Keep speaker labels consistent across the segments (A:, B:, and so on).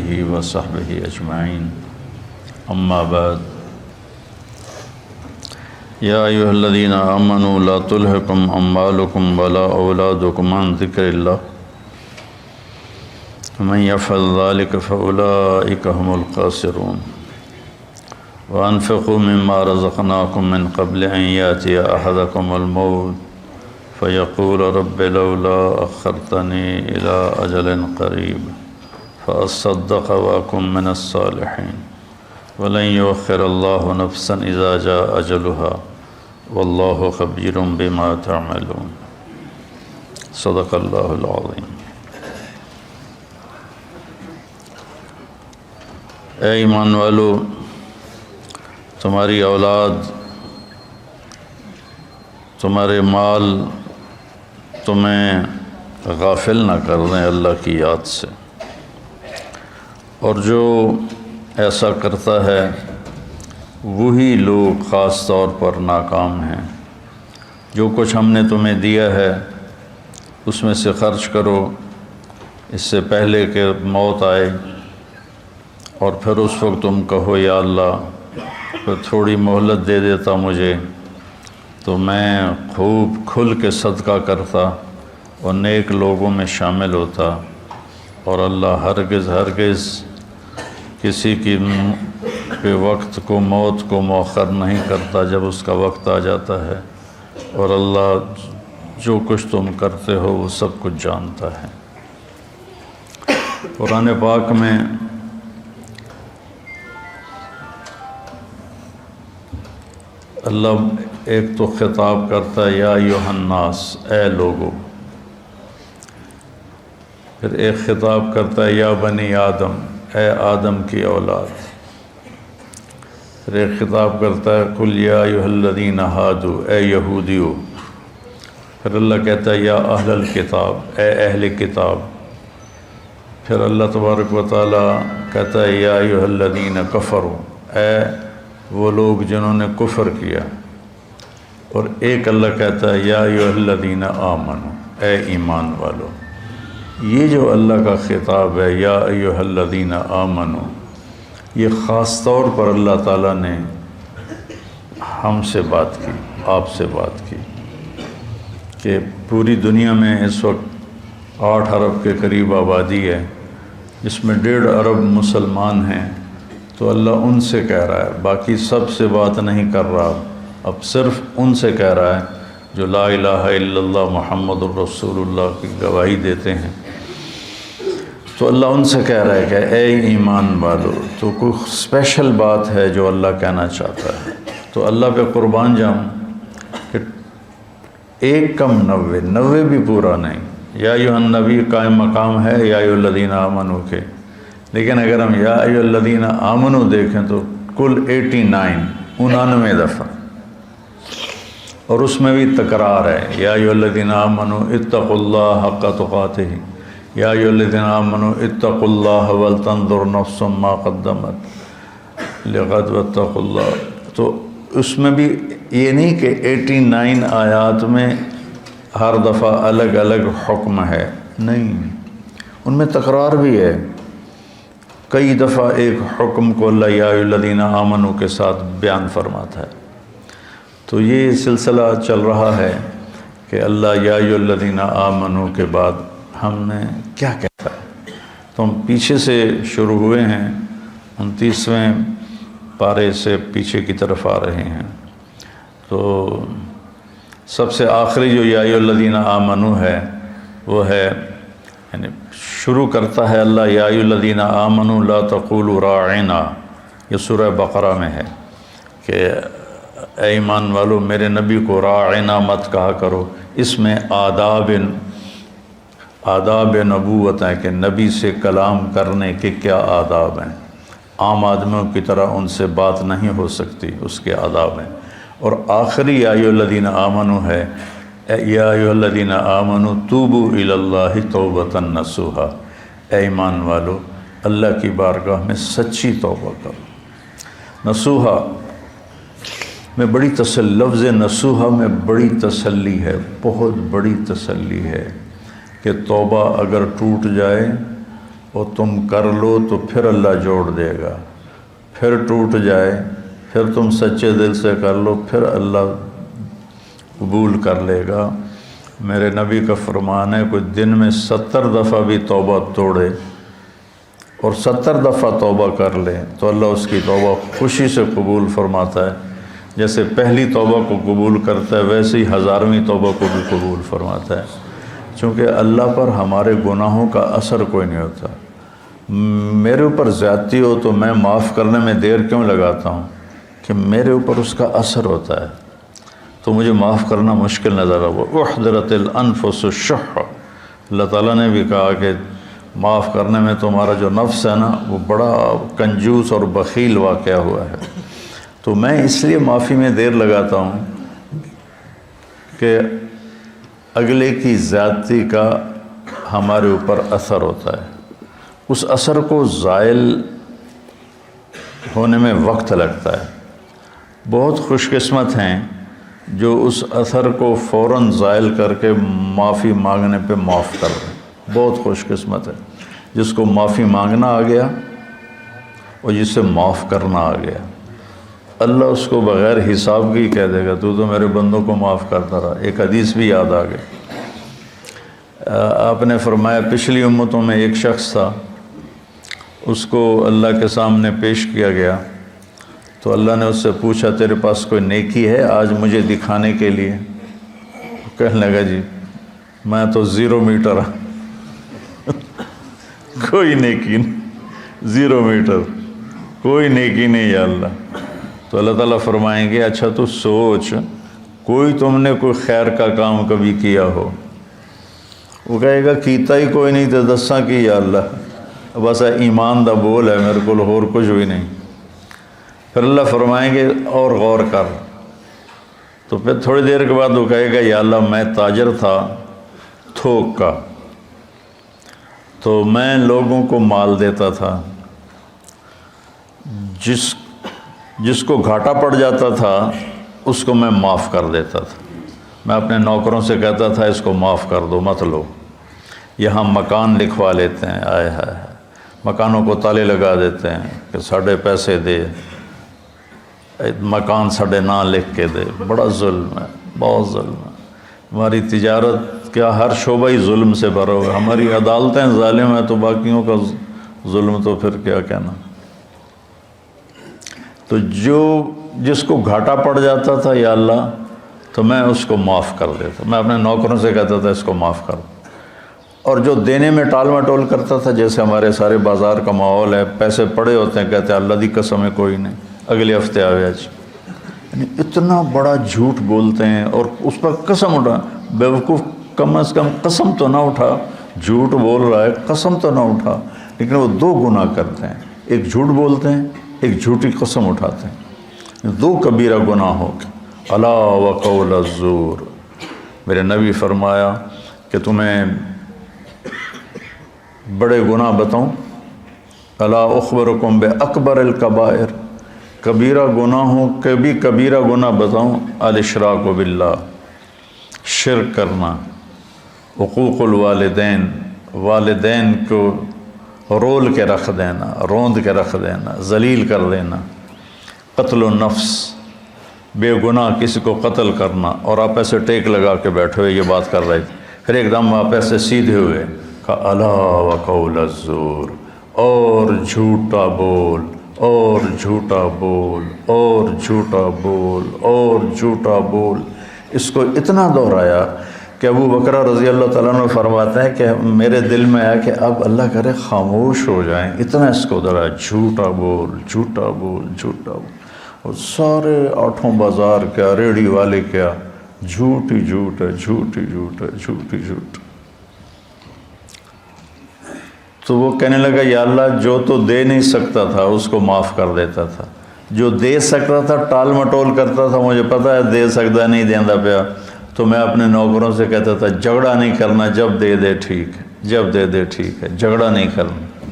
A: آلہ وصحبہ اجمعین اما بعد یا ایھا الذین آمنوا لا تلہکم اموالکم ولا اولادکم عن ذکر اللہ ومن یفعل ذلک فاولئک هم الخاسرون وانفقوا مما رزقناکم من قبل ان یأتی احدکم الموت فیقول رب لولا اخرتنی الی اجل قریب فاصدق واکن من الصالحین ولن یؤخر اللہ نفسا اذا جاء اجلها واللہ خبیر بما تعملون صدق اللہ العظیم۔ اے ایمان والو، تمہاری اولاد، تمہارے مال تمہیں غافل نہ کر دیں اللہ کی یاد سے، اور جو ایسا کرتا ہے وہی لوگ خاص طور پر ناکام ہیں۔ جو کچھ ہم نے تمہیں دیا ہے اس میں سے خرچ کرو اس سے پہلے کہ موت آئے، اور پھر اس وقت تم کہو یا اللہ پھر تھوڑی مہلت دے دیتا مجھے تو میں خوب کھل کے صدقہ کرتا اور نیک لوگوں میں شامل ہوتا، اور اللہ ہرگز کسی کی کے وقت کو، موت کو مؤخر نہیں کرتا جب اس کا وقت آ جاتا ہے، اور اللہ جو کچھ تم کرتے ہو وہ سب کچھ جانتا ہے۔ قرآن پاک میں اللہ ایک تو خطاب کرتا ہے یا ایھا الناس، اے لوگو، پھر ایک خطاب کرتا ہے یا بنی آدم، اے آدم کی اولاد، پھر ایک خطاب کرتا ہے قل یا ایھا الذین ھادوا، اے یہودیو، پھر اللہ کہتا ہے یا اہل الکتاب، اے اہل کتاب، پھر اللہ تبارک و تعالیٰ کہتا ہے یا ایھا الذین کفروا، اے وہ لوگ جنہوں نے کفر کیا، اور ایک اللہ کہتا ہے یا ایھا الذین آمنوا، اے ایمان والو۔ یہ جو اللہ کا خطاب ہے یا ایھا الذین آمنوا، یہ خاص طور پر اللہ تعالیٰ نے ہم سے بات کی، آپ سے بات کی، کہ پوری دنیا میں اس وقت 8 ارب کے قریب آبادی ہے، جس میں 1.5 ارب مسلمان ہیں، تو اللہ ان سے کہہ رہا ہے، باقی سب سے بات نہیں کر رہا، اب صرف ان سے کہہ رہا ہے جو لا الہ الا اللہ محمد الرسول اللہ کی گواہی دیتے ہیں۔ تو اللہ ان سے کہہ رہا ہے کہ اے ایمان والو، تو کوئی اسپیشل بات ہے جو اللہ کہنا چاہتا ہے، تو اللہ پہ قربان جاؤں کہ 1 کم 90 بھی پورا نہیں۔ یا ایھا النبی قائم مقام ہے یا ایھا الذین آمنوا کے، لیکن اگر ہم یا ایھا الذین آمنوا دیکھیں تو کل 99 دفعہ، اور اس میں بھی تکرار ہے یا ایھا الذین آمنوا اتقوا اللہ حق تقاتہ، یا ایھا الذین آمنوا اتقوا اللہ ولتنظر نفس ما قدمت لغد واتقوا اللہ۔ تو اس میں بھی یہ نہیں کہ 89 آیات میں ہر دفعہ الگ الگ حکم ہے، نہیں، ان میں تکرار بھی ہے۔ کئی دفعہ ایک حکم کو اللہ یا ایھا الذین آمنوا کے ساتھ بیان فرماتا ہے۔ تو یہ سلسلہ چل رہا ہے کہ اللہ یا ایھا الذین آمنوا کے بعد ہم نے کیا کہتا ہے، تو ہم پیچھے سے شروع ہوئے ہیں، 29ویں پارے سے پیچھے کی طرف آ رہے ہیں۔ تو سب سے آخری جو یا ایھا الذین آمنوا ہے وہ ہے، یعنی شروع کرتا ہے اللہ یا ایھا الذین آمنوا لا تقولوا راعنا، یہ سورہ بقرہ میں ہے کہ اے ایمان والو میرے نبی کو راعنا مت کہا کرو۔ اس میں آداب نبوت ہیں کہ نبی سے کلام کرنے کے کیا آداب ہیں، عام آدمیوں کی طرح ان سے بات نہیں ہو سکتی، اس کے آداب ہیں۔ اور آخری یا ایھا الذین آمنوا ہے یا ایھا الذین آمنوا توبوا الی اللہ توبۃ نصوحا، اے ایمان والو اللہ کی بارگاہ میں سچی توبہ کرو۔ نصوحا میں بڑی لفظ نصوحا میں بڑی تسلی ہے، بہت بڑی تسلی ہے کہ توبہ اگر ٹوٹ جائے اور تم کر لو تو پھر اللہ جوڑ دے گا، پھر ٹوٹ جائے، پھر تم سچے دل سے کر لو، پھر اللہ قبول کر لے گا۔ میرے نبی کا فرمان ہے کوئی دن میں 70 دفعہ بھی توبہ توڑے اور 70 دفعہ توبہ کر لے تو اللہ اس کی توبہ خوشی سے قبول فرماتا ہے، جیسے پہلی توبہ کو قبول کرتا ہے ویسے ہی 1000ویں توبہ کو بھی قبول فرماتا ہے، چونکہ اللہ پر ہمارے گناہوں کا اثر کوئی نہیں ہوتا۔ میرے اوپر زیادتی ہو تو میں معاف کرنے میں دیر کیوں لگاتا ہوں کہ میرے اوپر اس کا اثر ہوتا ہے، تو مجھے معاف کرنا مشکل نظر آ وہ احضرت الانفس الشح۔ اللہ تعالیٰ نے بھی کہا کہ معاف کرنے میں تمہارا جو نفس ہے نا وہ بڑا کنجوس اور بخیل واقعہ ہوا ہے۔ تو میں اس لیے معافی میں دیر لگاتا ہوں کہ اگلے کی زیادتی کا ہمارے اوپر اثر ہوتا ہے، اس اثر کو زائل ہونے میں وقت لگتا ہے۔ بہت خوش قسمت ہیں جو اس اثر کو فوراً زائل کر کے معافی مانگنے پہ معاف کر دیں، بہت خوش قسمت ہے جس کو معافی مانگنا آ گیا اور جس سے معاف کرنا آ گیا۔ اللہ اس کو بغیر حساب کی کہہ دے گا تو میرے بندوں کو معاف کرتا رہا۔ ایک حدیث بھی یاد آ گئی، آپ نے فرمایا پچھلی امتوں میں ایک شخص تھا، اس کو اللہ کے سامنے پیش کیا گیا تو اللہ نے اس سے پوچھا تیرے پاس کوئی نیکی ہے آج مجھے دکھانے کے لیے؟ کہنے لگا جی میں تو 0 میٹر کوئی نیکی نہیں، 0 میٹر کوئی نیکی نہیں یا اللہ۔ تو اللہ تعالیٰ فرمائیں گے اچھا تو سوچ کوئی تم نے کوئی خیر کا کام کبھی کیا ہو؟ وہ کہے گا کیتا ہی کوئی نہیں تو دساں کی یا اللہ، بس ایمان دا بول ہے میرے کو اور کچھ بھی نہیں۔ پھر اللہ فرمائیں گے اور غور کر، تو پھر تھوڑی دیر کے بعد وہ کہے گا یا اللہ میں تاجر تھا تھوک کا، تو میں لوگوں کو مال دیتا تھا، جس کو گھاٹا پڑ جاتا تھا اس کو میں معاف کر دیتا تھا۔ میں اپنے نوکروں سے کہتا تھا اس کو معاف کر دو مت لو، یہاں مکان لکھوا لیتے ہیں، آئے ہائے مکانوں کو تالے لگا دیتے ہیں کہ ساڑھے پیسے دے، مکان ساڑھے نہ لکھ کے دے، بڑا ظلم ہے، بہت ظلم ہے۔ ہماری تجارت کیا ہر شعبہ ہی ظلم سے بھرا ہوا ہے، ہماری عدالتیں ظالم ہیں تو باقیوں کا ظلم تو پھر کیا کہنا۔ تو جس کو گھاٹا پڑ جاتا تھا یا اللہ تو میں اس کو معاف کر دیتا، میں اپنے نوکروں سے کہتا تھا اس کو معاف کر دو۔ اور جو دینے میں ٹال مٹول کرتا تھا، جیسے ہمارے سارے بازار کا ماحول ہے، پیسے پڑے ہوتے ہیں کہتے ہیں اللہ دی قسم ہے کوئی نہیں، اگلے ہفتے آوے آج، یعنی اتنا بڑا جھوٹ بولتے ہیں اور اس پر قسم اٹھا۔ بیوقوف کم از کم قسم تو نہ اٹھا، جھوٹ بول رہا ہے قسم تو نہ اٹھا، لیکن وہ 2 گناہ کرتے ہیں، ایک جھوٹ بولتے ہیں ایک جھوٹی قسم اٹھاتے ہیں، 2 کبیرہ گناہ ہو گئے۔ الا وقول الزور، میرے نبی فرمایا کہ تمہیں بڑے گناہ بتاؤں، الا اخبرکم باکبر الکبائر، کبیرہ گناہوں کے بھی کبیرہ گناہ بتاؤں، الاشراک باللہ، شرک کرنا، حقوق الوالدین، والدین کو رول کے رکھ دینا، روند کے رکھ دینا، ذلیل کر دینا، قتل النفس، بے گناہ کسی کو قتل کرنا، اور آپ ایسے ٹیک لگا کے بیٹھے ہوئے یہ بات کر رہے تھے، پھر ایک دم آپ ایسے سیدھے ہوئے، کہا الا وقول الزور، اور جھوٹا بول، اور جھوٹا بول، اور جھوٹا بول، اور جھوٹا بول۔ اس کو اتنا دہرایا کہ ابو بکر رضی اللہ تعالیٰ عنہ فرماتے ہیں کہ میرے دل میں آیا کہ اب اللہ کرے خاموش ہو جائیں، اتنا اس کو دہرایا، جھوٹا بول، جھوٹا بول، جھوٹا بول۔ اور سارے 8 بازار کیا، ریڑھی والے کیا، جھوٹ ہی جھوٹ ہے، جھوٹ ہی جھوٹ ہے، جھوٹ ہی جھوٹ۔ تو وہ کہنے لگا یا اللہ جو تو دے نہیں سکتا تھا اس کو معاف کر دیتا تھا، جو دے سکتا تھا ٹال مٹول کرتا تھا، مجھے پتہ ہے دے سکتا نہیں دیندا پیا، تو میں اپنے نوکروں سے کہتا تھا جھگڑا نہیں کرنا، جب دے دے ٹھیک ہے، جب دے دے ٹھیک ہے، جھگڑا نہیں کرنا،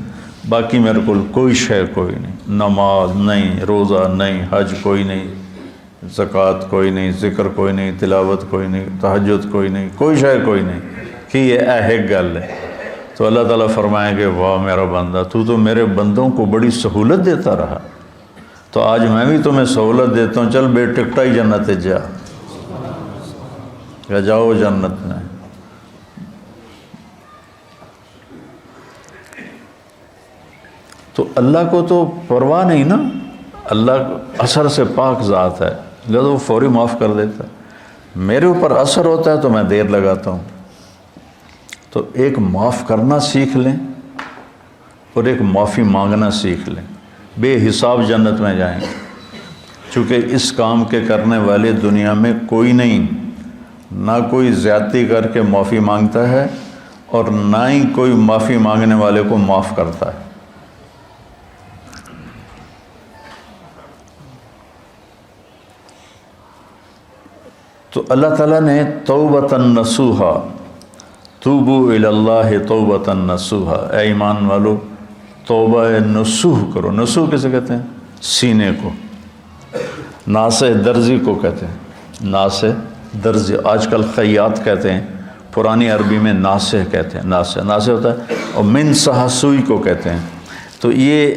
A: باقی میرے کو کوئی شے کوئی نہیں، نماز نہیں، روزہ نہیں، حج کوئی نہیں، زکوٰۃ کوئی نہیں، ذکر کوئی نہیں، تلاوت کوئی نہیں، تہجد کوئی نہیں، کوئی شے کوئی نہیں، کہ یہ ایک گل ہے۔ تو اللہ تعالیٰ فرمائیں گے واہ میرا بندہ، تو میرے بندوں کو بڑی سہولت دیتا رہا، تو آج میں بھی تمہیں سہولت دیتا ہوں، چل بے ٹکٹا ہی جنت جا، کہ جاؤ جنت میں۔ تو اللہ کو تو پرواہ نہیں نا، اللہ اثر سے پاک ذات ہے، لہذا وہ فوری معاف کر دیتا ہے۔ میرے اوپر اثر ہوتا ہے تو میں دیر لگاتا ہوں۔ تو ایک معاف کرنا سیکھ لیں اور ایک معافی مانگنا سیکھ لیں، بے حساب جنت میں جائیں گے، چونکہ اس کام کے کرنے والے دنیا میں کوئی نہیں، نہ کوئی زیادتی کر کے معافی مانگتا ہے اور نہ ہی کوئی معافی مانگنے والے کو معاف کرتا ہے۔ تو اللہ تعالیٰ نے توبۃ نصوحا، توبوا الی اللہ توبۃ نصوحا، اے ایمان والو توبہ نصوح کرو۔ نصوح کسے کہتے ہیں؟ سینے کو۔ ناصح درزی کو کہتے ہیں، ناصح درزی، آج کل خیاط کہتے ہیں، پرانی عربی میں ناصح کہتے ہیں، ناصح ہوتا ہے، اور من صح سوئی کو کہتے ہیں۔ تو یہ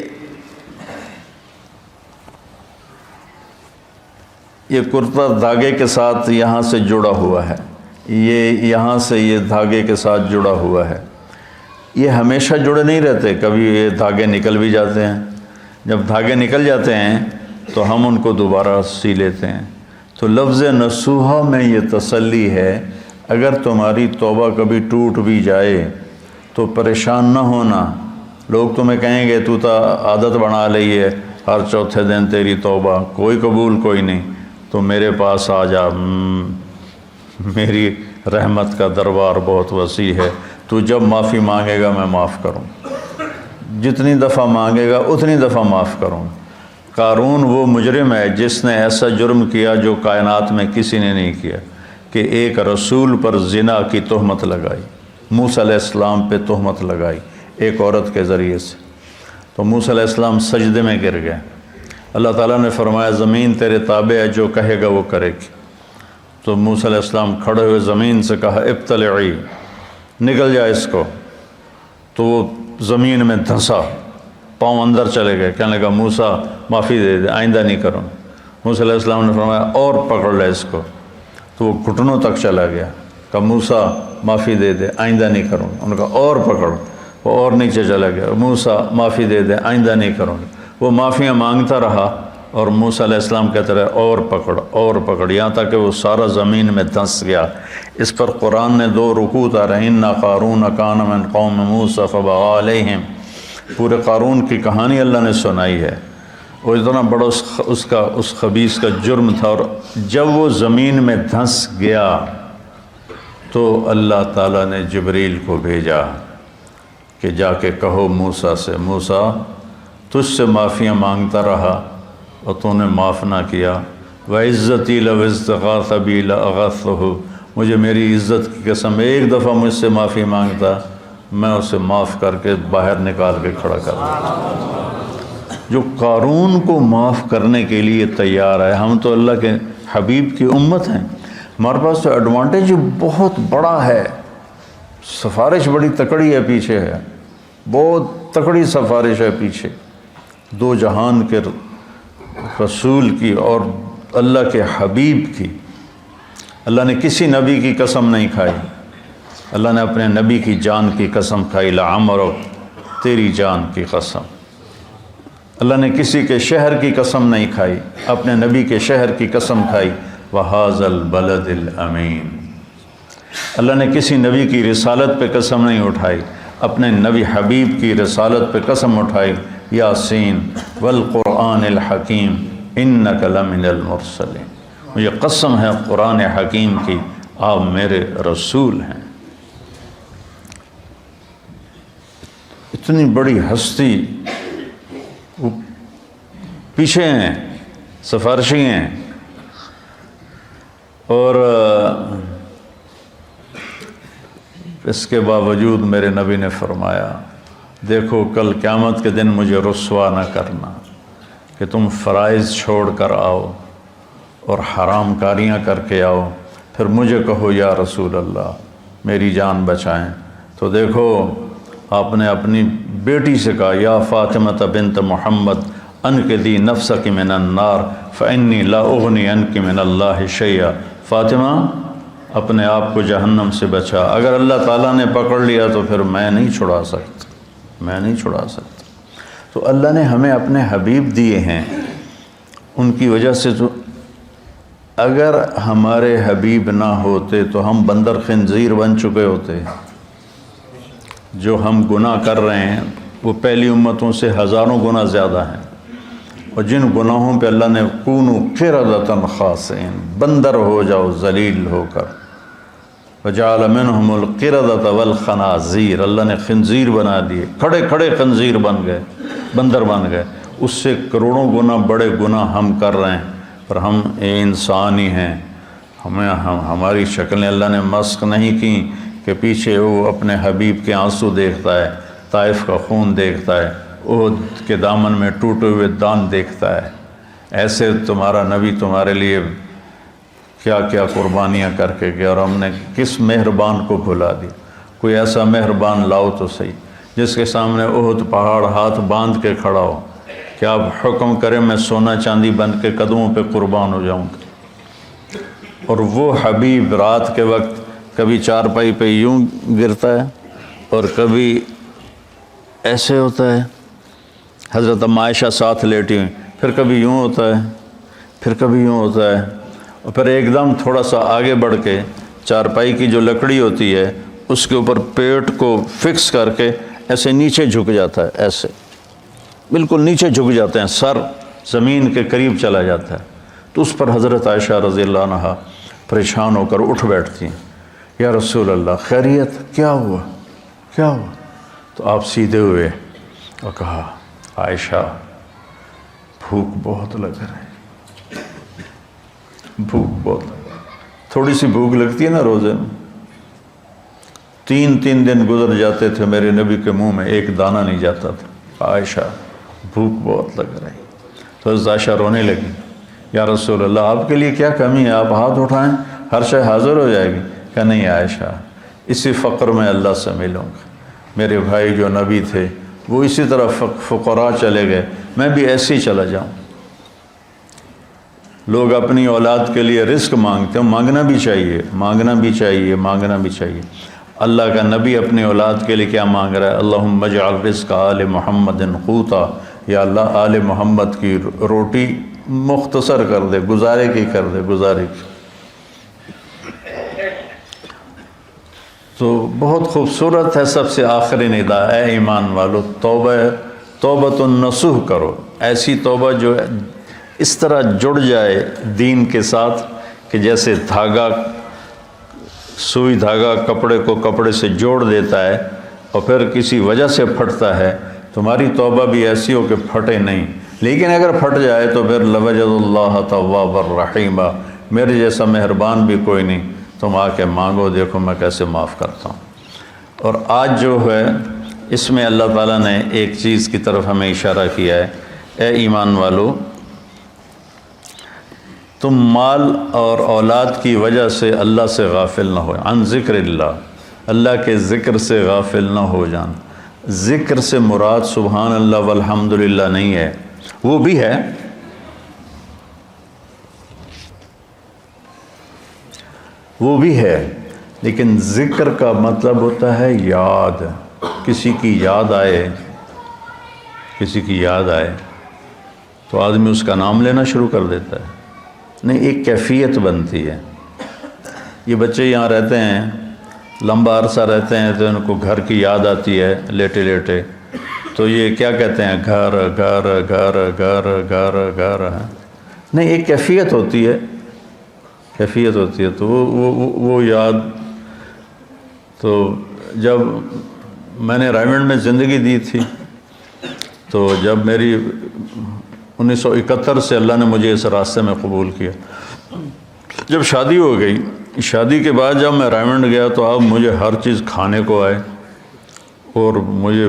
A: کرتا دھاگے کے ساتھ یہاں سے جڑا ہوا ہے، یہ یہاں سے یہ دھاگے کے ساتھ جڑا ہوا ہے۔ یہ ہمیشہ جڑے نہیں رہتے، کبھی یہ دھاگے نکل بھی جاتے ہیں۔ جب دھاگے نکل جاتے ہیں تو ہم ان کو دوبارہ سی لیتے ہیں۔ تو لفظ نصوحہ میں یہ تسلی ہے، اگر تمہاری توبہ کبھی ٹوٹ بھی جائے تو پریشان نہ ہونا۔ لوگ تمہیں کہیں گے تو عادت بنا لی ہے، ہر چوتھے دن تیری توبہ، کوئی قبول کوئی نہیں، تو میرے پاس آ جا، میری رحمت کا دربار بہت وسیع ہے، تو جب معافی مانگے گا میں معاف کروں، جتنی دفعہ مانگے گا اتنی دفعہ معاف کروں۔ قارون وہ مجرم ہے جس نے ایسا جرم کیا جو کائنات میں کسی نے نہیں کیا، کہ ایک رسول پر زنا کی تہمت لگائی، موسیٰ علیہ السلام پہ تہمت لگائی ایک عورت کے ذریعے سے۔ تو موسیٰ علیہ السلام سجدے میں گر گئے۔ اللہ تعالیٰ نے فرمایا زمین تیرے تابع ہے، جو کہے گا وہ کرے گی۔ تو موسیٰ علیہ السلام کھڑے ہوئے زمین سے کہا ابتلعی، نکل جائے اس کو۔ تو وہ زمین میں دھنسا، پاؤں اندر چلے گئے، کہنے لگا موسیٰ معافی دے دے، آئندہ نہیں کروں۔ موسیٰ علیہ السلام نے فرمایا اور پکڑ لے اس کو۔ تو وہ گھٹنوں تک چلا گیا، کہا موسیٰ معافی دے دے، آئندہ نہیں کروں۔ انہوں نے کہا اور پکڑ، وہ اور نیچے چلا گیا، موسیٰ معافی دے دے، آئندہ نہیں کروں۔ وہ معافیاں مانگتا رہا اور موسیٰ علیہ السلام کہتے رہے اور پکڑ اور پکڑ، یہاں تک کہ وہ سارا زمین میں دھنس گیا۔ اس پر قرآن نے 2 رکوع اتارے، اِنَّ قارون کان من قوم موسیٰ فبغى علیہم۔ پورے قارون کی کہانی اللہ نے سنائی ہے، وہ اتنا بڑا اس خبیث کا جرم تھا۔ اور جب وہ زمین میں دھنس گیا تو اللہ تعالیٰ نے جبریل کو بھیجا کہ جا کے کہو موسیٰ سے، موسیٰ تجھ سے معافیاں مانگتا رہا اور تو نے معاف نہ کیا، وَعِزَّتِي لَوْ اسْتَغَاثَ بِي لَأَغَثْتُهُ، مجھے میری عزت کی قسم ایک دفعہ مجھ سے معافی مانگتا، میں اسے معاف کر کے باہر نکال کے کھڑا کر دیتا۔ جو قارون کو معاف کرنے کے لیے تیار ہے، ہم تو اللہ کے حبیب کی امت ہیں، ہمارے پاس تو ایڈوانٹیج بہت بڑا ہے، سفارش بڑی تکڑی ہے پیچھے ہے، بہت تکڑی سفارش ہے پیچھے، 2 جہان کے رسول کی اور اللہ کے حبیب کی۔ اللہ نے کسی نبی کی قسم نہیں کھائی، اللہ نے اپنے نبی کی جان کی قسم کھائی، لعمرک، تیری جان کی قسم۔ اللہ نے کسی کے شہر کی قسم نہیں کھائی، اپنے نبی کے شہر کی قسم کھائی، وَهَذَا الْبَلَدِ الْأَمِينَ۔ اللہ نے کسی نبی کی رسالت پہ قسم نہیں اٹھائی، اپنے نبی حبیب کی رسالت پہ قسم اٹھائی، یاسین والقرآن الحکیم انک لمن المرسلین، مجھے قسم ہے قرآن حکیم کی، آپ میرے رسول ہیں۔ اتنی بڑی ہستی وہ پیچھے ہیں، سفارشی ہیں، اور اس کے باوجود میرے نبی نے فرمایا دیکھو کل قیامت کے دن مجھے رسوا نہ کرنا کہ تم فرائض چھوڑ کر آؤ اور حرام کاریاں کر کے آؤ، پھر مجھے کہو یا رسول اللہ میری جان بچائیں۔ تو دیکھو آپ نے اپنی بیٹی سے کہا یا فاطمہ بنت محمد انقذی نفسک من النار فانی لا اغنی عنک من اللہ شیئا، فاطمہ اپنے آپ کو جہنم سے بچا، اگر اللہ تعالیٰ نے پکڑ لیا تو پھر میں نہیں چھڑا سکتا۔ تو اللہ نے ہمیں اپنے حبیب دیے ہیں، ان کی وجہ سے تو اگر ہمارے حبیب نہ ہوتے تو ہم بندر خنزیر بن چکے ہوتے۔ جو ہم گناہ کر رہے ہیں وہ پہلی امتوں سے ہزاروں گنا زیادہ ہیں، اور جن گناہوں پہ اللہ نے کونوا قردۃ خاسئین، بندر ہو جاؤ ذلیل ہو کر، وجعل منہم القردۃ والخنازیر، اللہ نے خنزیر بنا دیے، کھڑے کھڑے خنزیر بن گئے، بندر بن گئے۔ اس سے کروڑوں گنا بڑے گناہ ہم کر رہے ہیں، پر ہم انسان ہی ہیں، ہماری شکلیں اللہ نے مسخ نہیں کی کہ پیچھے وہ اپنے حبیب کے آنسو دیکھتا ہے، طائف کا خون دیکھتا ہے، احد کے دامن میں ٹوٹے ہوئے دان دیکھتا ہے۔ ایسے تمہارا نبی تمہارے لیے کیا کیا قربانیاں کر کے گیا، اور ہم نے کس مہربان کو بھلا دیا۔ کوئی ایسا مہربان لاؤ تو صحیح جس کے سامنے احد پہاڑ ہاتھ باندھ کے کھڑا ہو کہ آپ حکم کریں میں سونا چاندی بن کے قدموں پہ قربان ہو جاؤں گا۔ اور وہ حبیب رات کے وقت کبھی چارپائی پہ یوں گرتا ہے اور کبھی ایسے ہوتا ہے، حضرت عائشہ ساتھ لیٹی ہوئی، پھر کبھی یوں ہوتا ہے، پھر کبھی یوں ہوتا ہے، اور پھر ایک دم تھوڑا سا آگے بڑھ کے چارپائی کی جو لکڑی ہوتی ہے اس کے اوپر پیٹ کو فکس کر کے ایسے نیچے جھک جاتا ہے، ایسے بالکل نیچے جھک جاتے ہیں، سر زمین کے قریب چلا جاتا ہے۔ تو اس پر حضرت عائشہ رضی اللہ عنہا پریشان ہو کر اٹھ بیٹھتی ہیں، یا رسول اللہ خیریت، کیا ہوا کیا ہوا؟ تو آپ سیدھے ہوئے اور کہا عائشہ بھوک بہت لگ رہی، بھوک بہت لگ رہی، تھوڑی سی بھوک لگتی ہے نا روزے میں، 3 دن گزر جاتے تھے میرے نبی کے منہ میں ایک دانہ نہیں جاتا تھا، عائشہ بھوک بہت لگ رہی۔ تو حضرت عائشہ رونے لگی، یا رسول اللہ آپ کے لیے کیا کمی ہے، آپ ہاتھ اٹھائیں ہر شے حاضر ہو جائے گی۔ کہ نہیں عائشہ، اسی فقر میں اللہ سے ملوں گا، میرے بھائی جو نبی تھے وہ اسی طرح فقراء چلے گئے، میں بھی ایسے ہی چلا جاؤں۔ لوگ اپنی اولاد کے لیے رزق مانگتے ہیں، مانگنا بھی چاہیے، مانگنا بھی چاہیے، مانگنا بھی چاہیے۔ اللہ کا نبی اپنی اولاد کے لیے کیا مانگ رہا ہے؟ اللہم اجعل رزق آل محمد قوتا، یا اللہ آل محمد کی روٹی مختصر کر دے، گزارے کی کر دے، گزارے کی۔ تو بہت خوبصورت ہے سب سے آخری ندا، اے ایمان والو توبۃ النصوح کرو، ایسی توبہ جو اس طرح جڑ جائے دین کے ساتھ کہ جیسے دھاگا، سوئی دھاگا کپڑے کو کپڑے سے جوڑ دیتا ہے اور پھر کسی وجہ سے پھٹتا ہے، تمہاری توبہ بھی ایسی ہو کہ پھٹے نہیں، لیکن اگر پھٹ جائے تو پھر لوجد اللہ توابا الرحیمہ، میرے جیسا مہربان بھی کوئی نہیں، تم آ کے مانگو دیکھو میں کیسے معاف کرتا ہوں۔ اور آج جو ہے اس میں اللہ تعالیٰ نے ایک چیز کی طرف ہمیں اشارہ کیا ہے، اے ایمان والو تم مال اور اولاد کی وجہ سے اللہ سے غافل نہ ہو، عن ذکر اللہ کے ذکر سے غافل نہ ہو جان۔ ذکر سے مراد سبحان اللہ والحمدللہ نہیں ہے، وہ بھی ہے، وہ بھی ہے، لیکن ذکر کا مطلب ہوتا ہے یاد، کسی کی یاد آئے، کسی کی یاد آئے تو آدمی اس کا نام لینا شروع کر دیتا ہے، نہیں ایک کیفیت بنتی ہے۔ یہ بچے یہاں رہتے ہیں، لمبا عرصہ رہتے ہیں تو ان کو گھر کی یاد آتی ہے لیٹے لیٹے، تو یہ کیا کہتے ہیں گھر گھر گھر گھر گھر گھر، نہیں ایک کیفیت ہوتی ہے، کیفیت ہوتی ہے، تو وہ یاد۔ تو جب میں نے رائمنڈ میں زندگی دی تھی تو جب میری 1971 سے اللہ نے مجھے اس راستے میں قبول کیا، جب شادی ہو گئی، شادی کے بعد جب میں رائمنڈ گیا تو اب مجھے ہر چیز کھانے کو آئے، اور مجھے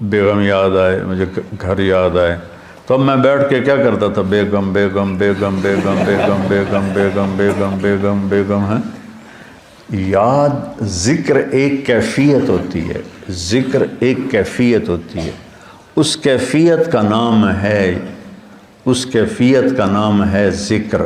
A: بیگم یاد آئے، مجھے گھر یاد آئے، تو اب میں بیٹھ کے کیا کرتا تھا، بیگم بیگم بیگم بیگم بیگم بیگم بیگم بیگم بیگم بیگم ہے، یاد ذکر ایک کیفیت ہوتی ہے، ذکر ایک کیفیت ہوتی ہے، اس کیفیت کا نام ہے ذکر۔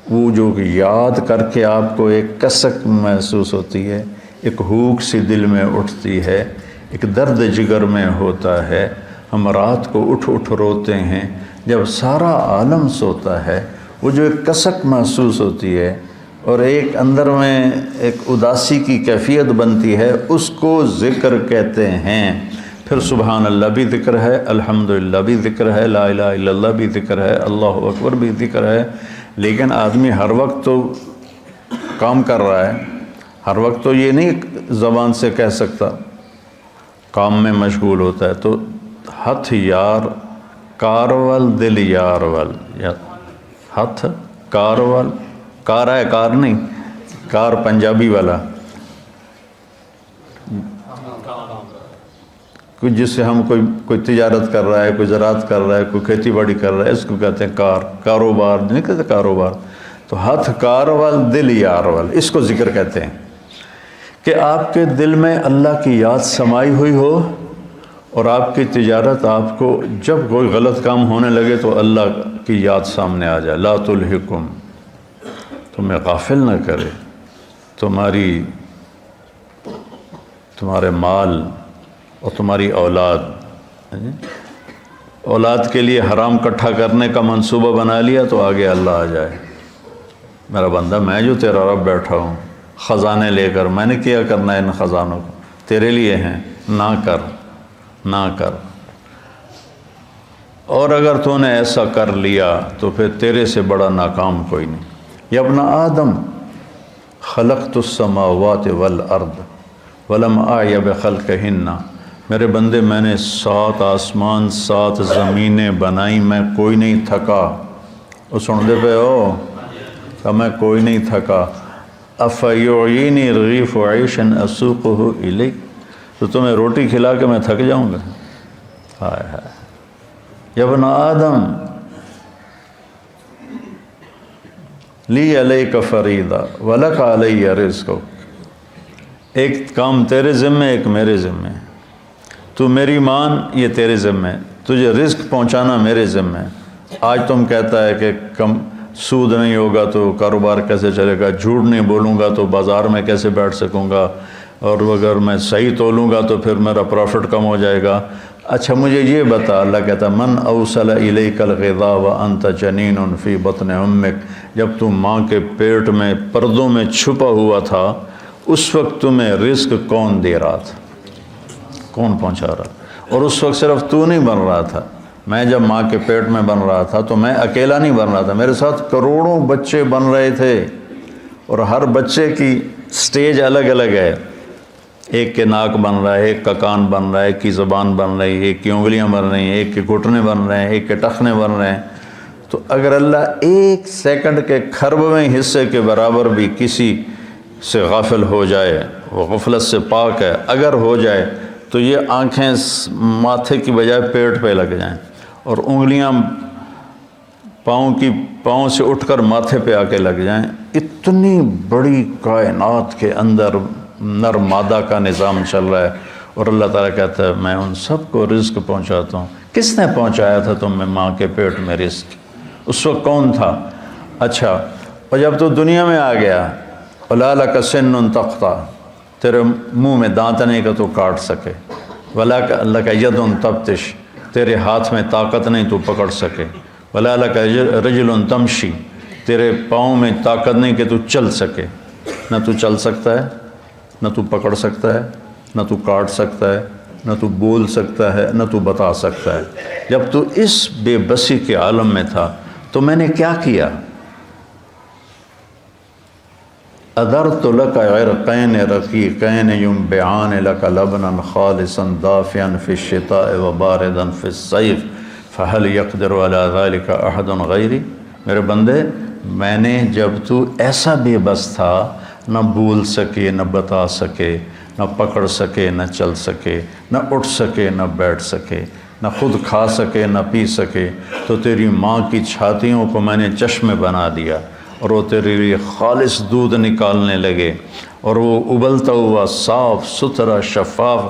A: وہ جو یاد کر کے آپ کو ایک کسک محسوس ہوتی ہے، ایک ہوک سی دل میں اٹھتی ہے، ایک درد جگر میں ہوتا ہے، ہم رات کو اٹھ روتے ہیں، جب سارا عالم سوتا ہے، وہ جو ایک کسک محسوس ہوتی ہے اور ایک اندر میں ایک اداسی کی کیفیت بنتی ہے، اس کو ذکر کہتے ہیں۔ پھر سبحان اللہ بھی ذکر ہے، الحمدللہ بھی ذکر ہے، لا الہ الا اللہ بھی ذکر ہے، اللہ اکبر بھی ذکر ہے، لیکن آدمی ہر وقت تو کام کر رہا ہے، ہر وقت تو یہ نہیں زبان سے کہہ سکتا، کام میں مشغول ہوتا ہے۔ تو ہتھ یار کارول دل یار ول، ہتھ کارول، کار ہے کار نہیں، کار پنجابی والا، کوئی جس سے ہم کوئی تجارت کر رہا ہے، کوئی زراعت کر رہا ہے، کوئی کھیتی باڑی کر رہا ہے، اس کو کہتے ہیں کاروبار نہیں کہتے کاروبار۔ تو ہتھ کارول دل یارول، اس کو ذکر کہتے ہیں کہ آپ کے دل میں اللہ کی یاد سمائی ہوئی ہو، اور آپ کی تجارت آپ کو جب کوئی غلط کام ہونے لگے تو اللہ کی یاد سامنے آ جائے۔ لا تلہکم، تمہیں غافل نہ کرے، تمہارے مال اور تمہاری اولاد کے لیے حرام اکٹھا کرنے کا منصوبہ بنا لیا تو آگے اللہ آ جائے، میرا بندہ میں جو تیرا رب بیٹھا ہوں خزانے لے کر، میں نے کیا کرنا ہے ان خزانوں کو، تیرے لیے ہیں، نہ کر۔ اور اگر تو نے ایسا کر لیا تو پھر تیرے سے بڑا ناکام کوئی نہیں۔ یا ابن آدم خلقت السماوات والارض ولم اعی بخلقہن، میرے بندے میں نے 7 آسمان 7 زمینیں بنائی، میں کوئی نہیں تھکا۔ وہ سن دے پہ ہو کہ میں کوئی نہیں تھکا۔ افیعینی رغیف عیشا اسوقہ الیک، تو تمہیں روٹی کھلا کے میں تھک جاؤں گا؟ ہائے ہائے۔ یا ابن آدم لی علیک فریضہ ولک علی رزق، ایک کام تیرے ذمے ایک میرے ذمے، تو میری مان یہ تیرے ذمے، تجھے رزق پہنچانا میرے ذمے۔ آج تم کہتا ہے کہ کم سود نہیں ہوگا تو کاروبار کیسے چلے گا، جھوٹ نہیں بولوں گا تو بازار میں کیسے بیٹھ سکوں گا، اور اگر میں صحیح تولوں گا تو پھر میرا پروفٹ کم ہو جائے گا۔ اچھا مجھے یہ بتا، اللہ کہتا من اوصل الیک الغذاء وانت جنین فی بطن امک، جب تم ماں کے پیٹ میں پردوں میں چھپا ہوا تھا، اس وقت تمہیں رزق کون دے رہا تھا، کون پہنچا رہا؟ اور اس وقت صرف تو نہیں بن رہا تھا، میں جب ماں کے پیٹ میں بن رہا تھا تو میں اکیلا نہیں بن رہا تھا، میرے ساتھ کروڑوں بچے بن رہے تھے، اور ہر بچے کی سٹیج الگ الگ ہے، ایک کے ناک بن رہا ہے، ایک کا کان بن رہا ہے، ایک کی زبان بن رہی ہے، ایک کی انگلیاں بن رہی ہیں، ایک کے گھٹنے بن رہے ہیں، ایک کے ٹخنے بن رہے ہیں۔ تو اگر اللہ ایک سیکنڈ کے کھربویں حصے کے برابر بھی کسی سے غافل ہو جائے، وہ غفلت سے پاک ہے، اگر ہو جائے تو یہ آنکھیں ماتھے کی بجائے پیٹ پہ لگ جائیں، اور انگلیاں پاؤں سے اٹھ کر ماتھے پہ آ کے لگ جائیں، اتنی بڑی کائنات کے اندر نر مادہ کا نظام چل رہا ہے، اور اللہ تعالیٰ کہتا ہے میں ان سب کو رزق پہنچاتا ہوں۔ کس نے پہنچایا تھا تمہیں ماں کے پیٹ میں رزق؟ اس وقت کون تھا؟ اچھا، اور جب تو دنیا میں آ گیا، وَلَا لَكَ سِنٌّ تَقْطَعُ، تیرے منہ میں دانت نہیں کہ تو کاٹ سکے، وَلَا لَكَ يَدٌ تَبْطِشُ، تیرے ہاتھ میں طاقت نہیں تو پکڑ سکے، وَلَا لَكَ رِجْلٌ تَمْشِي، تیرے پاؤں میں طاقت نہیں کہ تو چل سکے، نہ تو چل سکتا ہے، نہ تو پکڑ سکتا ہے، نہ تو کاٹ سکتا ہے، نہ تو بول سکتا ہے، نہ تو بتا سکتا ہے۔ جب تو اس بے بسی کے عالم میں تھا تو میں نے کیا کیا؟ اَدَرْتُ لَكَ عِرْقَيْنِ رَقِيقَيْنِ يُنْبِعَانِ لَكَ لَبْنًا خَالِصًا دَافِيًا فِي الشِّتَاءِ وَبَارِدًا فِي الصَّيْفِ فَهَلْ يَقْدِرُ عَلَى ذَلِكَ أَحَدٌ غَيْرِي، میرے بندے میں نے جب تو ایسا بے بس تھا، نہ بول سکے، نہ بتا سکے، نہ پکڑ سکے، نہ چل سکے، نہ اٹھ سکے، نہ بیٹھ سکے، نہ خود کھا سکے، نہ پی سکے، تو تیری ماں کی چھاتیوں کو میں نے چشمے بنا دیا، اور وہ تیرے لیے خالص دودھ نکالنے لگے، اور وہ ابلتا ہوا صاف ستھرا شفاف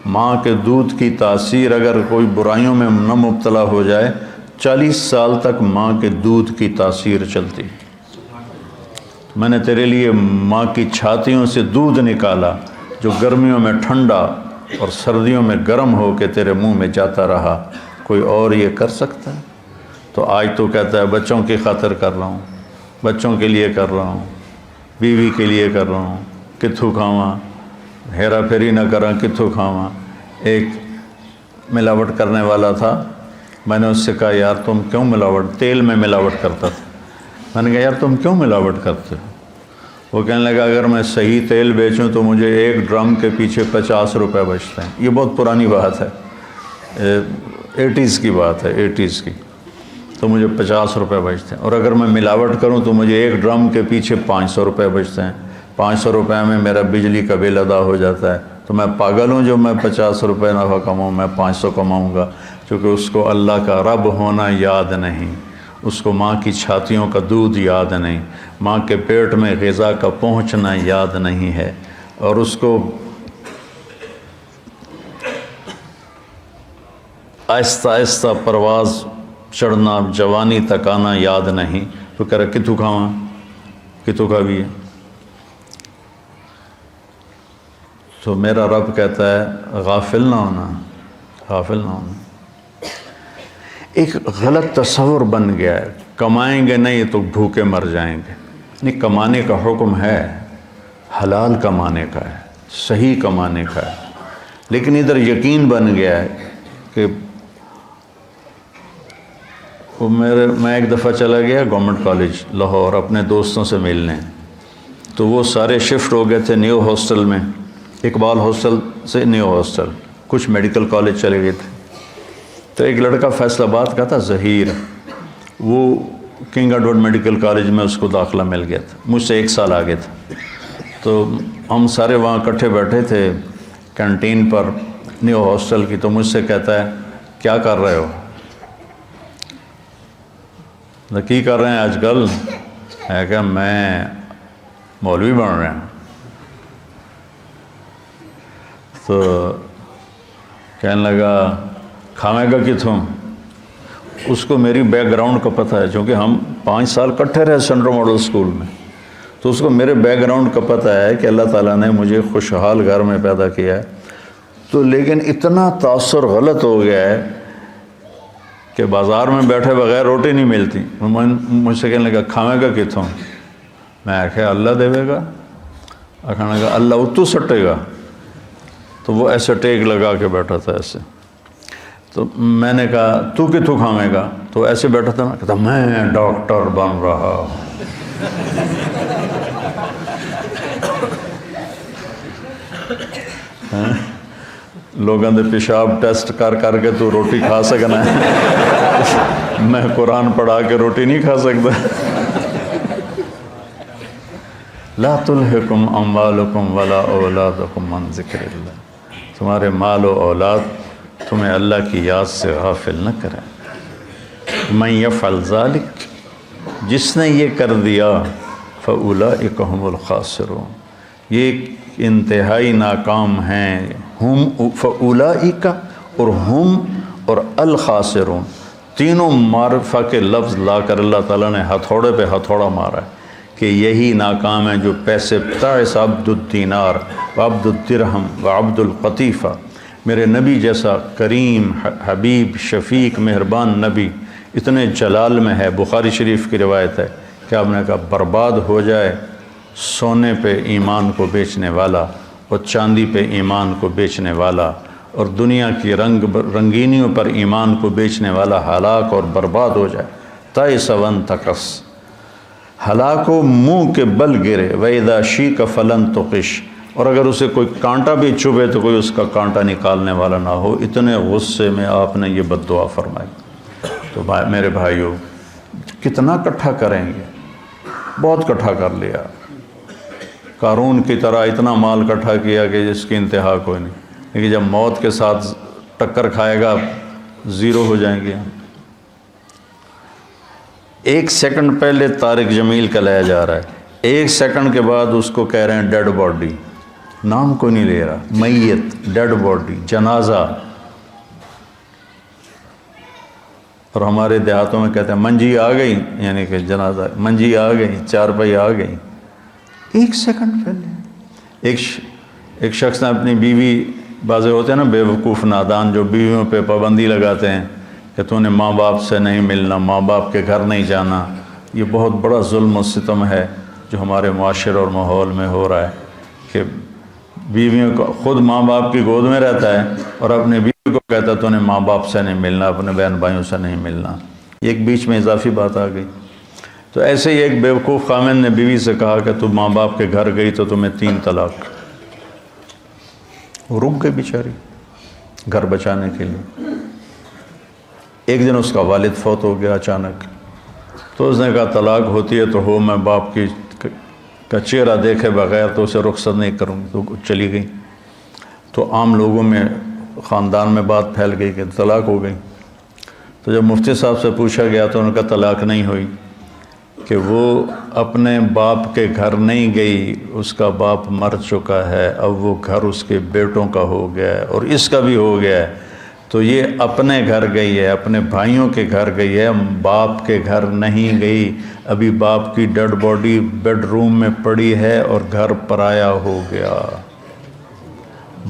A: ماں کے دودھ کی تاثیر اگر کوئی برائیوں میں نہ مبتلا ہو جائے، 40 سال تک ماں کے دودھ کی تاثیر چلتی۔ میں نے تیرے لیے ماں کی چھاتیوں سے دودھ نکالا جو گرمیوں میں ٹھنڈا اور سردیوں میں گرم ہو کے تیرے منہ میں جاتا رہا، کوئی اور یہ کر سکتا ہے؟ تو آج تو کہتا ہے بچوں کی خاطر کر رہا ہوں، بچوں کے لیے کر رہا ہوں، بیوی کے لیے کر رہا ہوں، کتھوں کھاواں، ہیرا پھیری نہ کراں، کتھوں کھاواں۔ ایک ملاوٹ کرنے والا تھا، میں نے اس سے کہا یار تم کیوں ملاوٹ، تیل میں ملاوٹ کرتا تھا، میں نے کہا یار تم کیوں ملاوٹ کرتے ہو؟ وہ کہنے لگا اگر میں صحیح تیل بیچوں تو مجھے ایک ڈرم کے پیچھے 50 روپے بچتے ہیں۔ یہ بہت پرانی بات ہے، 80s کی بات ہے، 80s کی، تو مجھے 50 روپے بچتے ہیں، اور اگر میں ملاوٹ کروں تو مجھے ایک ڈرم کے پیچھے 500 روپے بچتے ہیں۔ 500 روپے میں میرا بجلی کا بل ادا ہو جاتا ہے، تو میں پاگل ہوں جو میں 50 روپے نفع کماؤں، میں 500 کماؤں گا، کیونکہ اس کو اللہ کا رب ہونا یاد نہیں، اس کو ماں کی چھاتیوں کا دودھ یاد نہیں، ماں کے پیٹ میں غذا کا پہنچنا یاد نہیں ہے، اور اس کو آہستہ آہستہ پرواز چڑھنا، جوانی تک آنا یاد نہیں، تو کہہ رہا کتوں کھاواں، کتوں کھا بھی ہے۔ تو میرا رب کہتا ہے غافل نہ ہونا، غافل نہ ہونا۔ ایک غلط تصور بن گیا ہے، کمائیں گے نہیں تو بھوکے مر جائیں گے۔ نہیں، کمانے کا حکم ہے، حلال کمانے کا ہے، صحیح کمانے کا ہے، لیکن ادھر یقین بن گیا ہے کہ میں ایک دفعہ چلا گیا گورنمنٹ کالج لاہور اپنے دوستوں سے ملنے، تو وہ سارے شفٹ ہو گئے تھے نیو ہاسٹل میں، اقبال ہاسٹل سے نیو ہاسٹل، کچھ میڈیکل کالج چلے گئے تھے۔ تو ایک لڑکا فیصل آباد کا تھا، ظہیر، وہ کنگ ایڈورڈ میڈیکل کالج میں اس کو داخلہ مل گیا تھا، مجھ سے 1 سال آگے تھا۔ تو ہم سارے وہاں اکٹھے بیٹھے تھے کینٹین پر نیو ہاسٹل کی، تو مجھ سے کہتا ہے کیا کر رہے ہو؟ کی کر رہے ہیں آج کل؟ ہے کہ میں مولوی بن رہے ہیں۔ تو کہنے لگا کھاویں گا کتوں؟ اس کو میری بیک گراؤنڈ کا پتہ ہے، چونکہ ہم 5 سال کٹھے رہے سینٹرل ماڈل اسکول میں، تو اس کو میرے بیک گراؤنڈ کا پتہ ہے کہ اللہ تعالیٰ نے مجھے خوشحال گھر میں پیدا کیا ہے۔ تو لیکن اتنا تاثر غلط ہو گیا ہے کہ بازار میں بیٹھے بغیر روٹی نہیں ملتی۔ مجھ سے کہنے لگا کھاویں گا کتوں؟ میں آخیا اللہ دے گا، کہنے لگا اللہ اتو سٹے گا۔ تو وہ ایسے ٹیک لگا کے بیٹھا تھا ایسے، تو میں نے کہا تو کتوں کھاویں گا؟ تو ایسے بیٹھا تھا، میں کہتا میں ڈاکٹر بن رہا ہوں۔ لوگوں دے پیشاب ٹیسٹ کر کر کے تو روٹی کھا سکنا ہے، میں قرآن پڑھا کے روٹی نہیں کھا سکتا۔ لا تلہکم اموالکم ولا اولادکم عن ذکر اللہ، تمہارے مال و اولاد تمہیں اللہ کی یاد سے غافل نہ کریں۔ من یفعل ذلک، جس نے یہ کر دیا، فاولئک هم الخاسرون، یہ انتہائی ناکام ہیں۔ ہم فاولئک اور ہم اور الخاسرون، تینوں معرفہ کے لفظ لا کر اللہ تعالیٰ نے ہتھوڑے پہ ہتھوڑا مارا ہے کہ یہی ناکام ہے جو پیسے تعس عبد الدینار وعبد الدرہم وعبد القطیفہ، میرے نبی جیسا کریم حبیب شفیق مہربان نبی اتنے جلال میں ہے، بخاری شریف کی روایت ہے کہ آپ نے کہا برباد ہو جائے سونے پہ ایمان کو بیچنے والا اور چاندی پہ ایمان کو بیچنے والا اور دنیا کی رنگینیوں پر ایمان کو بیچنے والا ہلاک اور برباد ہو جائے۔ تائس وانتکس، ہلاک و منہ کے بل گرے، وَإِذَا شِيكَ فَلَن تُقِشْ، اور اگر اسے کوئی کانٹا بھی چبھے تو کوئی اس کا کانٹا نکالنے والا نہ ہو۔ اتنے غصے میں آپ نے یہ بد دعا فرمائی۔ تو میرے بھائیو، کتنا کٹھا کریں گے؟ بہت کٹھا کر لیا، قارون کی طرح اتنا مال کٹھا کیا کہ جس کی انتہا کوئی نہیں، لیکن جب موت کے ساتھ ٹکر کھائے گا زیرو ہو جائیں گے۔ 1 سیکنڈ پہلے طارق جمیل کا لایا جا رہا ہے، 1 سیکنڈ کے بعد اس کو کہہ رہے ہیں ڈیڈ باڈی، نام کو نہیں لے رہا، میت، ڈیڈ باڈی، جنازہ. اور ہمارے دیہاتوں میں کہتے ہیں منجی آ گئی، یعنی کہ جنازہ، منجی آ گئی، چارپائی آ گئی. 1 سیکنڈ پہلے ایک شخص نے اپنی بیوی، بعضے ہوتے ہیں نا بے وقوف نادان جو بیویوں پہ پابندی لگاتے ہیں کہ تو نے ماں باپ سے نہیں ملنا، ماں باپ کے گھر نہیں جانا. یہ بہت بڑا ظلم و ستم ہے جو ہمارے معاشرے اور ماحول میں ہو رہا ہے کہ بیویوں کو، خود ماں باپ کی گود میں رہتا ہے اور اپنے بیوی کو کہتا ہے تو نے ماں باپ سے نہیں ملنا، اپنے بہن بھائیوں سے نہیں ملنا. ایک بیچ میں اضافی بات آ گئی. تو ایسے ہی ایک بیوقوف خامن نے بیوی سے کہا کہ تو ماں باپ کے گھر گئی تو تمہیں 3 طلاق. وہ رک گئی بیچاری گھر بچانے کے لیے. ایک دن اس کا والد فوت ہو گیا اچانک، تو اس نے کہا طلاق ہوتی ہے تو ہو، میں باپ کی کا چہرہ دیکھے بغیر تو اسے رخصت نہیں کروں. تو چلی گئی. تو عام لوگوں میں، خاندان میں بات پھیل گئی کہ طلاق ہو گئی. تو جب مفتی صاحب سے پوچھا گیا تو انہوں نے کہا طلاق نہیں ہوئی، کہ وہ اپنے باپ کے گھر نہیں گئی، اس کا باپ مر چکا ہے، اب وہ گھر اس کے بیٹوں کا ہو گیا ہے اور اس کا بھی ہو گیا ہے. تو یہ اپنے گھر گئی ہے، اپنے بھائیوں کے گھر گئی ہے، باپ کے گھر نہیں گئی. ابھی باپ کی ڈیڈ باڈی بیڈ روم میں پڑی ہے اور گھر پرایا ہو گیا.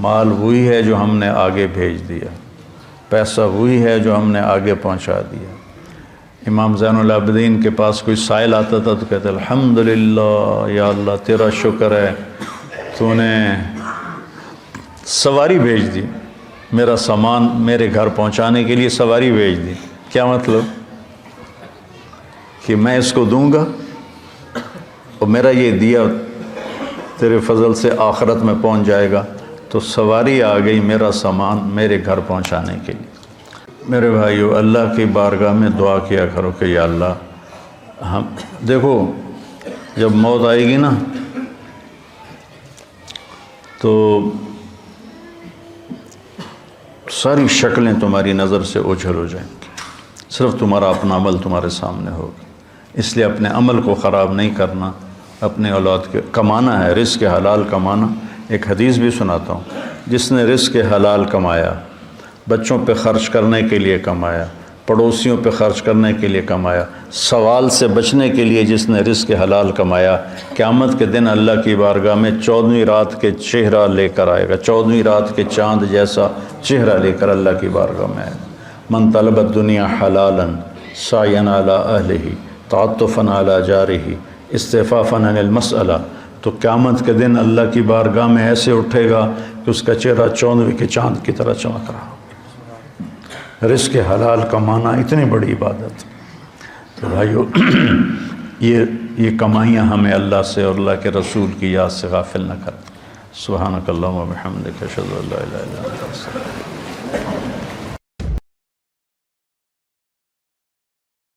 A: مال وہی ہے جو ہم نے آگے بھیج دیا، پیسہ وہی ہے جو ہم نے آگے پہنچا دیا. امام زین العابدین کے پاس کوئی سائل آتا تھا تو کہتے الحمدللہ یا اللہ تیرا شکر ہے، تو نے سواری بھیج دی، میرا سامان میرے گھر پہنچانے کے لیے سواری بھیج دی. کیا مطلب؟ کہ میں اس کو دوں گا اور میرا یہ دیا تیرے فضل سے آخرت میں پہنچ جائے گا. تو سواری آ گئی میرا سامان میرے گھر پہنچانے کے لیے. میرے بھائیو، اللہ کی بارگاہ میں دعا کیا کرو کہ یا اللہ، ہم دیکھو جب موت آئے گی نا تو ساری شکلیں تمہاری نظر سے اوجھل ہو جائیں گی، صرف تمہارا اپنا عمل تمہارے سامنے ہوگا. اس لیے اپنے عمل کو خراب نہیں کرنا، اپنے اولاد کے کمانا ہے، رزق حلال کمانا. ایک حدیث بھی سناتا ہوں، جس نے رزق حلال کمایا، بچوں پہ خرچ کرنے کے لیے کمایا، پڑوسیوں پہ خرچ کرنے کے لیے کمایا، سوال سے بچنے کے لیے جس نے رزق حلال کمایا، قیامت کے دن اللہ کی بارگاہ میں 14ویں رات کے چہرہ لے کر آئے گا، 14ویں رات کے چاند جیسا چہرہ لے کر اللہ کی بارگاہ میں آئے گا. من طلب الدنیا حلالا سعیا علی اہلہ تعطفا علی جارہ استعفافا عن المسئلہ. تو قیامت کے دن اللہ کی بارگاہ میں ایسے اٹھے گا کہ اس کا چہرہ 14ویں کے چاند کی طرح چمک رہا. رزق حلال کمانا اتنی بڑی عبادت. تو بھائیو، یہ کمائیاں ہمیں اللہ سے اور اللہ کے رسول کی یاد سے غافل نہ کریں. سبحانک اللہم و بحمدک اشہد ان لا الہ الا انت استغفرک.